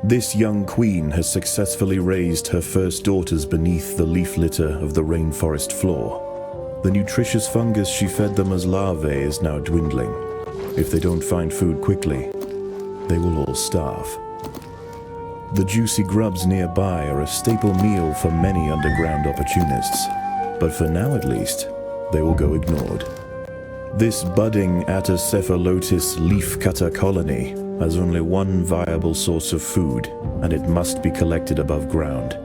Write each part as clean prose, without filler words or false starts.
This young queen has successfully raised her first daughters beneath the leaf litter of the rainforest floor. The nutritious fungus she fed them as larvae is now dwindling. If they don't find food quickly, they will all starve. The juicy grubs nearby are a staple meal for many underground opportunists, but for now at least, they will go ignored. This budding Atacephalotus leafcutter colony has only one viable source of food, and it must be collected above ground.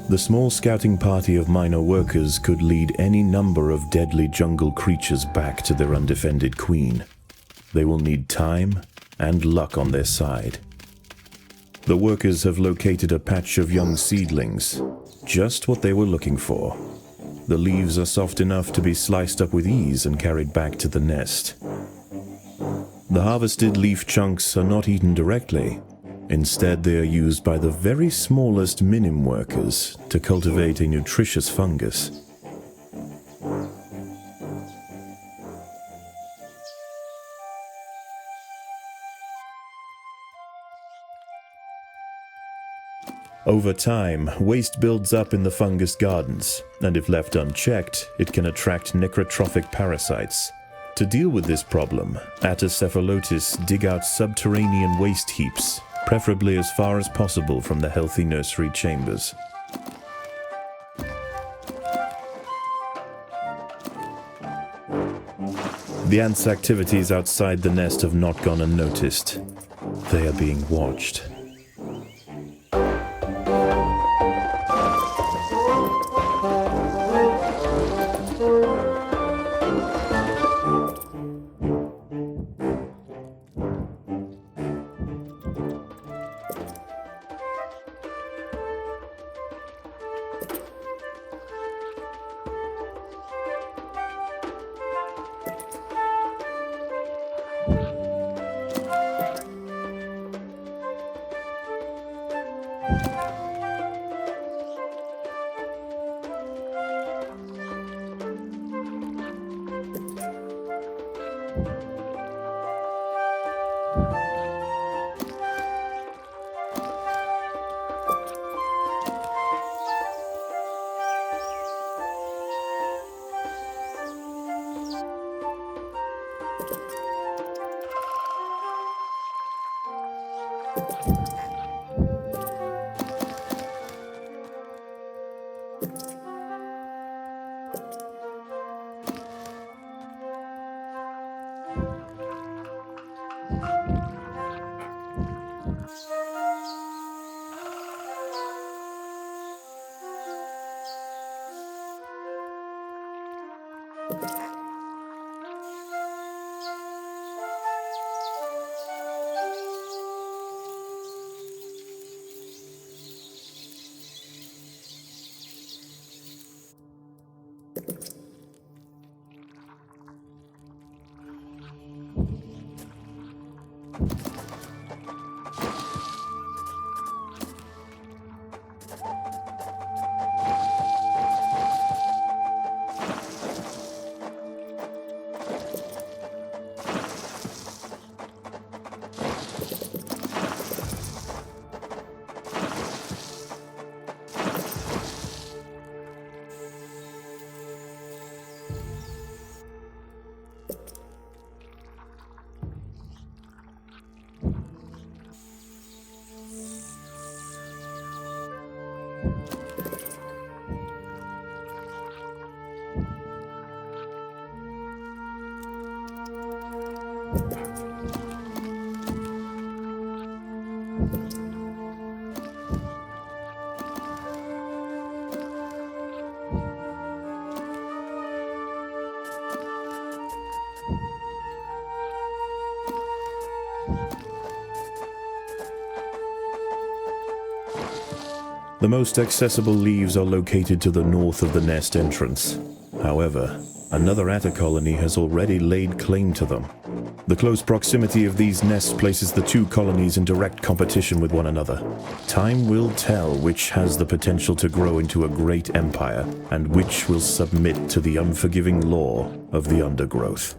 The small scouting party of minor workers could lead any number of deadly jungle creatures back to their undefended queen. They will need time and luck on their side. The workers have located a patch of young seedlings, just what they were looking for. The leaves are soft enough to be sliced up with ease and carried back to the nest. The harvested leaf chunks are not eaten directly. Instead, they are used by the very smallest minim workers to cultivate a nutritious fungus. Over time, waste builds up in the fungus gardens, and if left unchecked, it can attract necrotrophic parasites. To deal with this problem, Atacephalotus dig out subterranean waste heaps, preferably as far as possible from the healthy nursery chambers. The ants' activities outside the nest have not gone unnoticed. They are being watched. The most accessible leaves are located to the north of the nest entrance. However, Another atta colony has already laid claim to them. The close proximity of these nests places the two colonies in direct competition with one another. Time will tell which has the potential to grow into a great empire, and which will submit to the unforgiving law of the Undergrowth.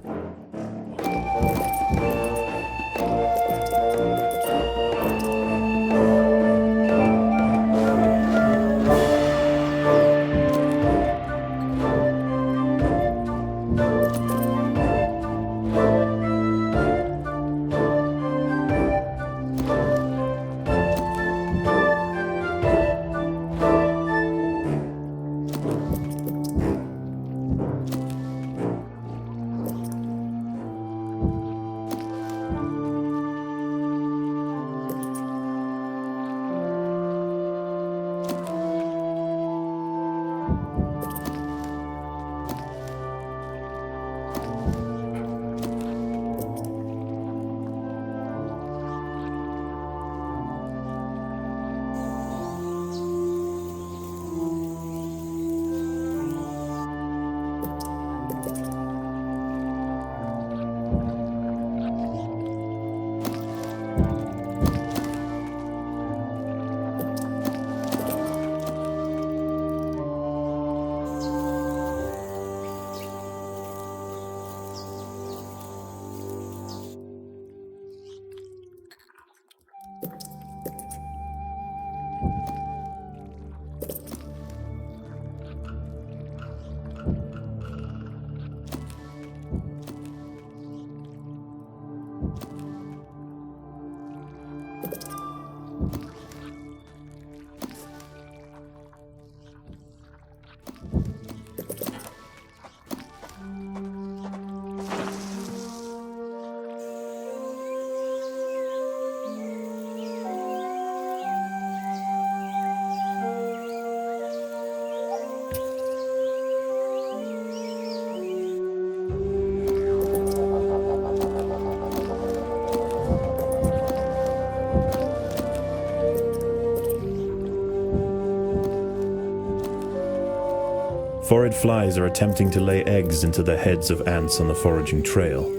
Foraged flies are attempting to lay eggs into the heads of ants on the foraging trail.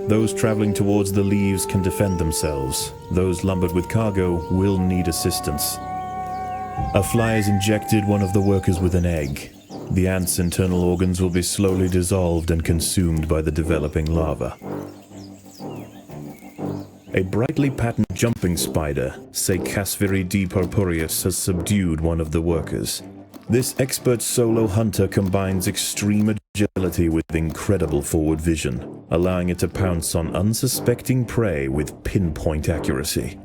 Those traveling towards the leaves can defend themselves. Those lumbered with cargo will need assistance. A fly has injected one of the workers with an egg. The ant's internal organs will be slowly dissolved and consumed by the developing larva. A brightly patterned jumping spider, Secasviri D. purpureus, has subdued one of the workers. This expert solo hunter combines extreme agility with incredible forward vision, allowing it to pounce on unsuspecting prey with pinpoint accuracy.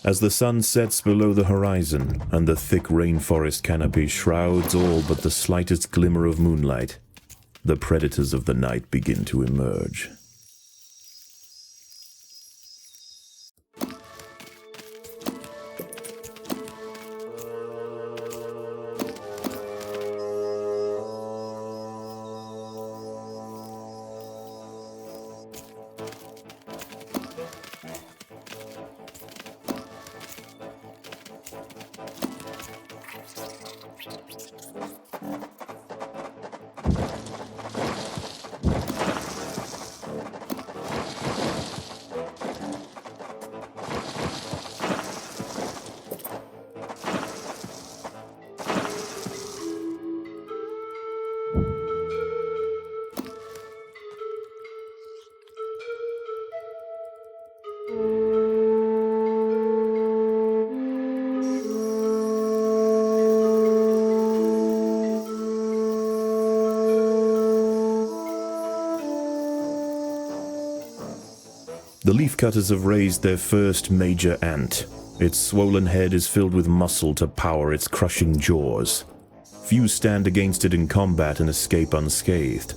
As the sun sets below the horizon and the thick rainforest canopy shrouds all but the slightest glimmer of moonlight, the predators of the night begin to emerge. The leafcutters have raised their first major ant. Its swollen head is filled with muscle to power its crushing jaws. Few stand against it in combat and escape unscathed.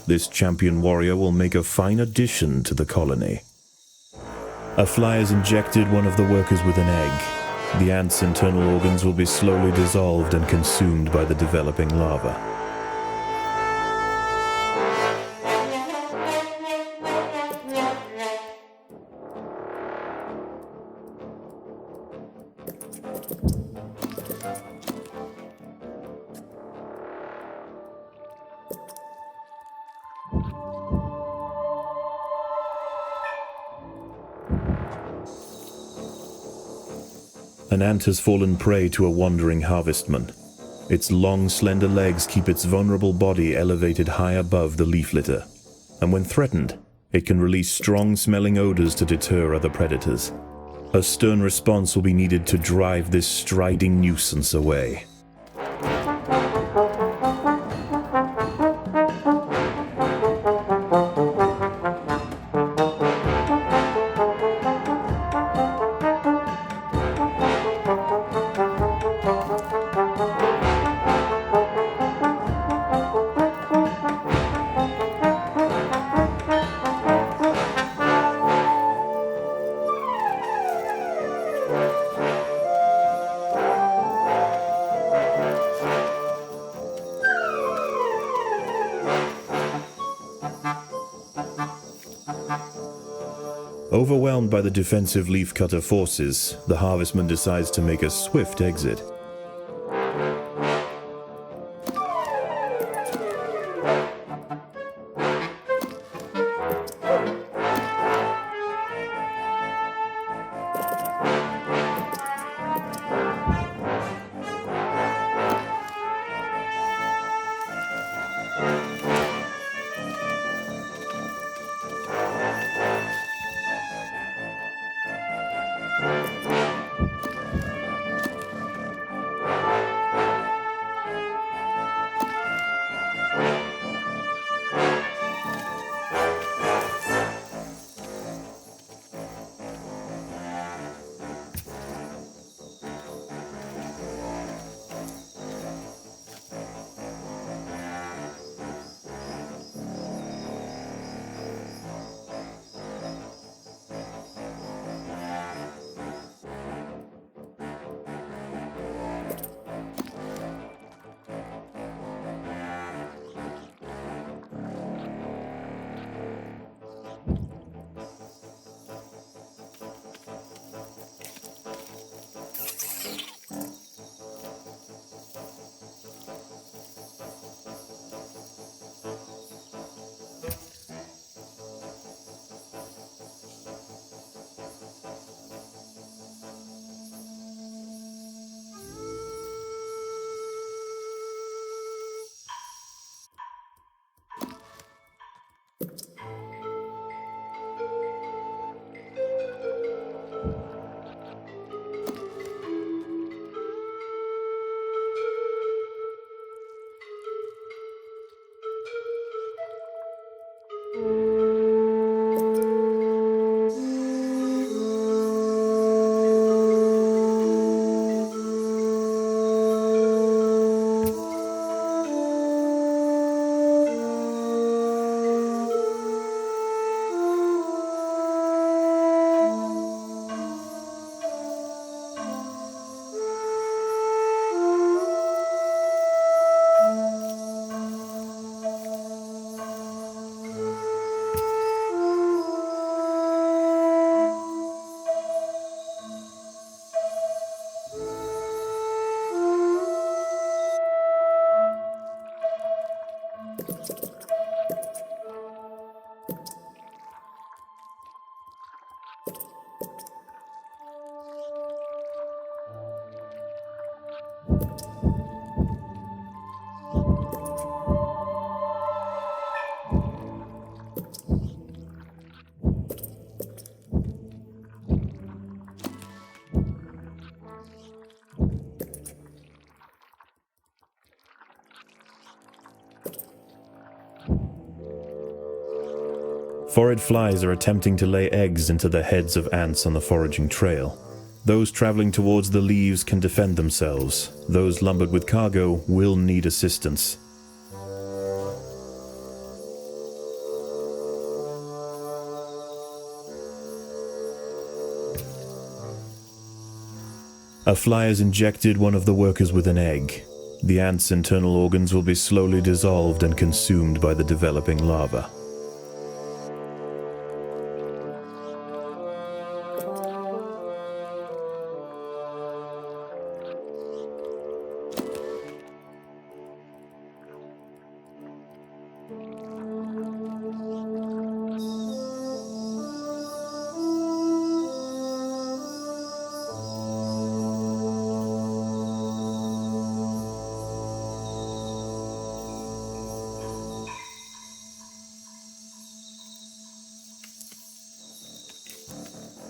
This champion warrior will make a fine addition to the colony. A fly has injected one of the workers with an egg. The ants' internal organs will be slowly dissolved and consumed by the developing lava. An ant has fallen prey to a wandering harvestman. Its long, slender legs keep its vulnerable body elevated high above the leaf litter, and when threatened, it can release strong-smelling odors to deter other predators. A stern response will be needed to drive this striding nuisance away. Overwhelmed by the defensive leafcutter forces, the harvestman decides to make a swift exit. Phorid flies are attempting to lay eggs into the heads of ants on the foraging trail. Those traveling towards the leaves can defend themselves. Those lumbered with cargo will need assistance. A fly has injected one of the workers with an egg. The ant's internal organs will be slowly dissolved and consumed by the developing larva.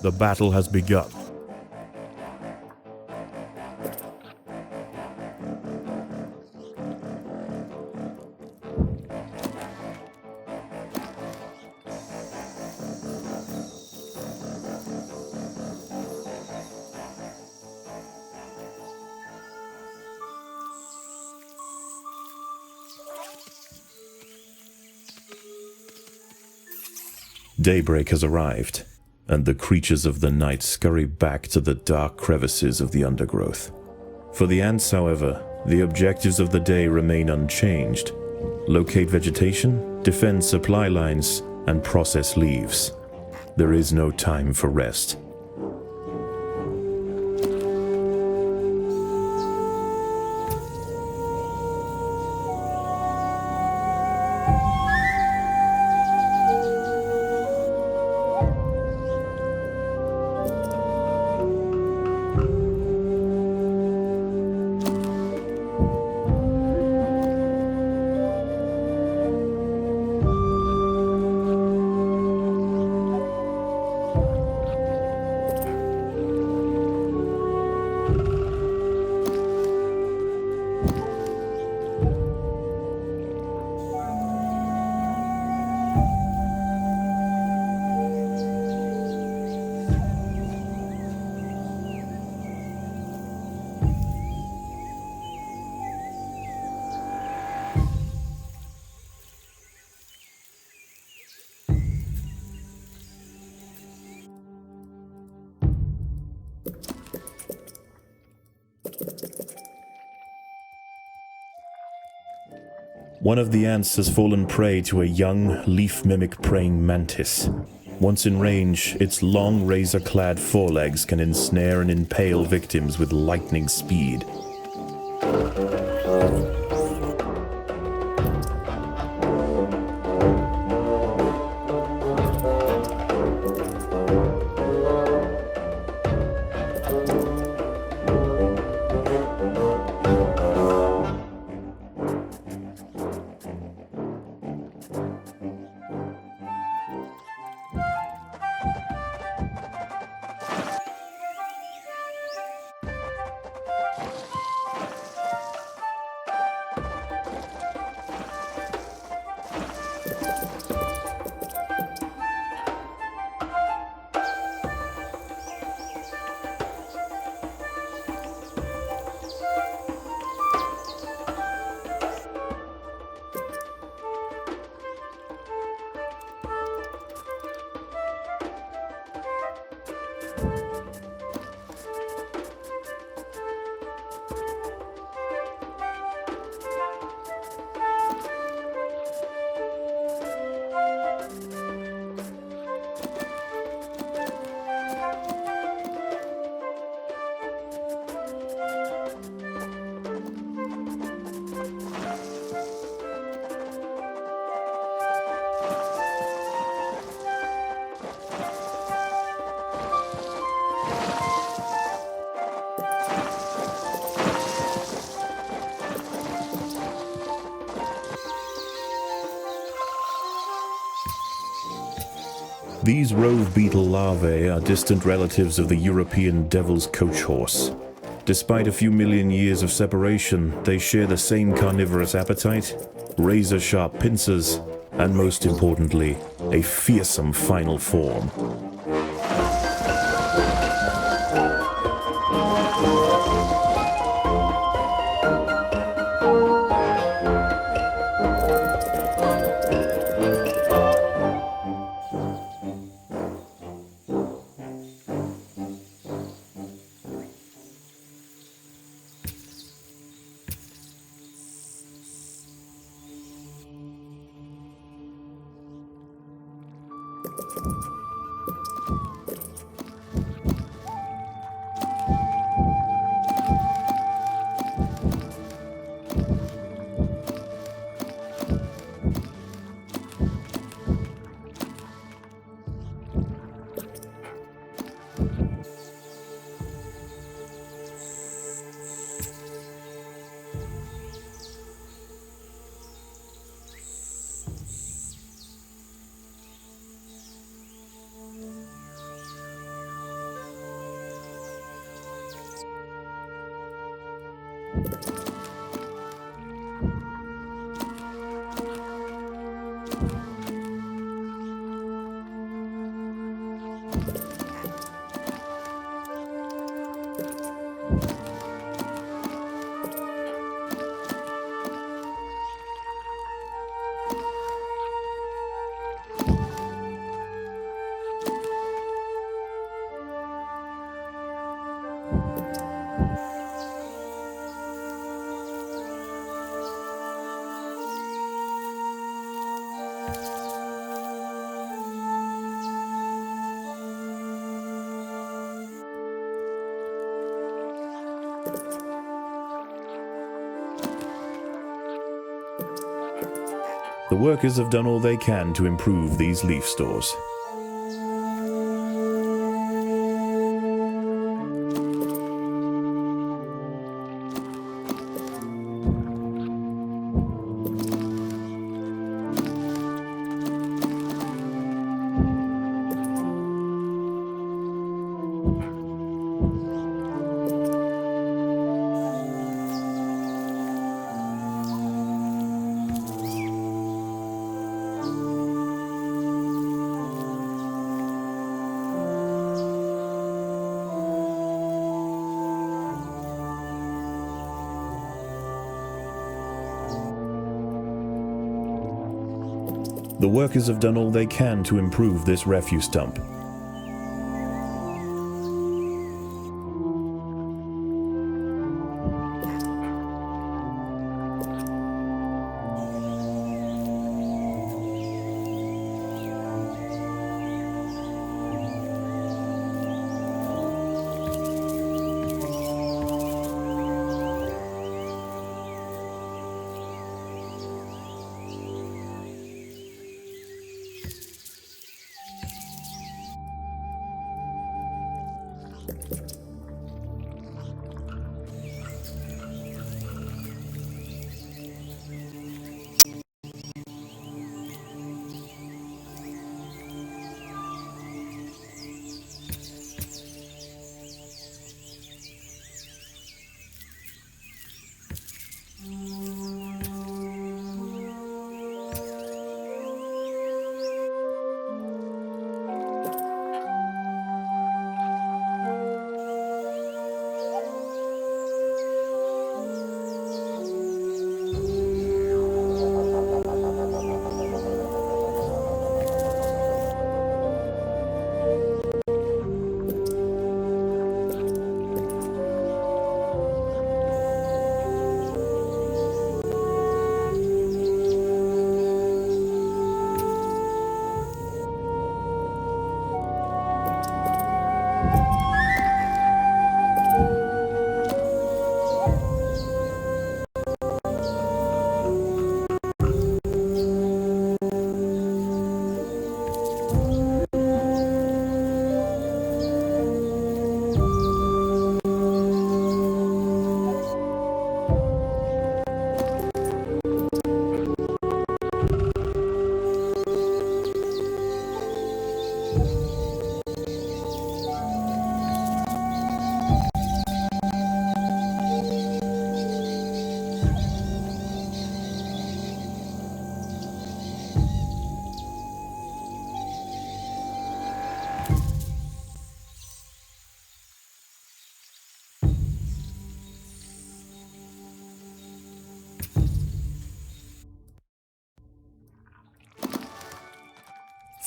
The battle has begun. Daybreak has arrived, and the creatures of the night scurry back to the dark crevices of the undergrowth. For the ants, however, the objectives of the day remain unchanged. Locate vegetation, defend supply lines, and process leaves. There is no time for rest. One of the ants has fallen prey to a young, leaf-mimic praying mantis. Once in range, its long, razor-clad forelegs can ensnare and impale victims with lightning speed. These rove beetle larvae are distant relatives of the European devil's coach horse. Despite a few million years of separation, they share the same carnivorous appetite, razor-sharp pincers, and most importantly, a fearsome final form. The workers have done all they can to improve these leaf stores. The workers have done all they can to improve this refuse dump.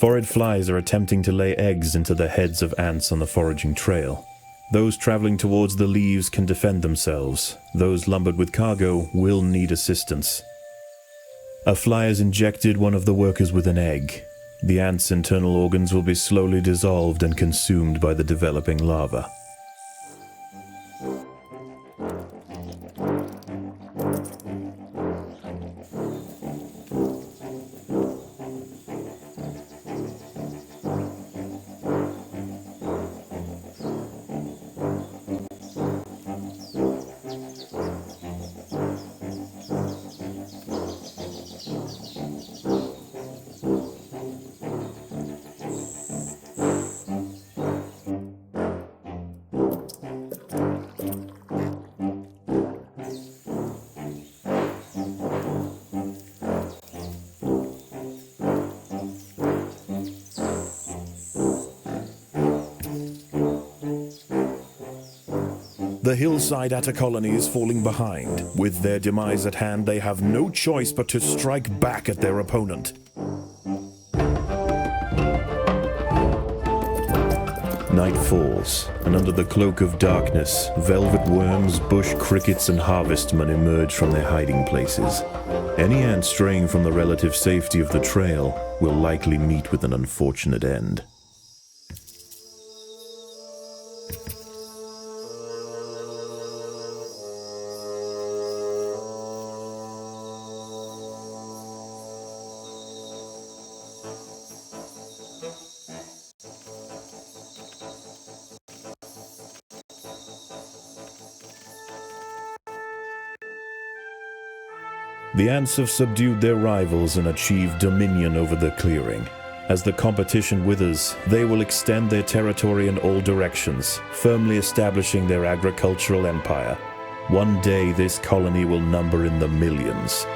Phorid flies are attempting to lay eggs into the heads of ants on the foraging trail. Those traveling towards the leaves can defend themselves. Those lumbered with cargo will need assistance. A fly has injected one of the workers with an egg. The ants' internal organs will be slowly dissolved and consumed by the developing lava. The hillside atta colony is falling behind. With their demise at hand, they have no choice but to strike back at their opponent. Night falls, and under the cloak of darkness, velvet worms, bush crickets, and harvestmen emerge from their hiding places. Any ant straying from the relative safety of the trail will likely meet with an unfortunate end. The ants have subdued their rivals and achieved dominion over the clearing. As the competition withers, they will extend their territory in all directions, firmly establishing their agricultural empire. One day this colony will number in the millions.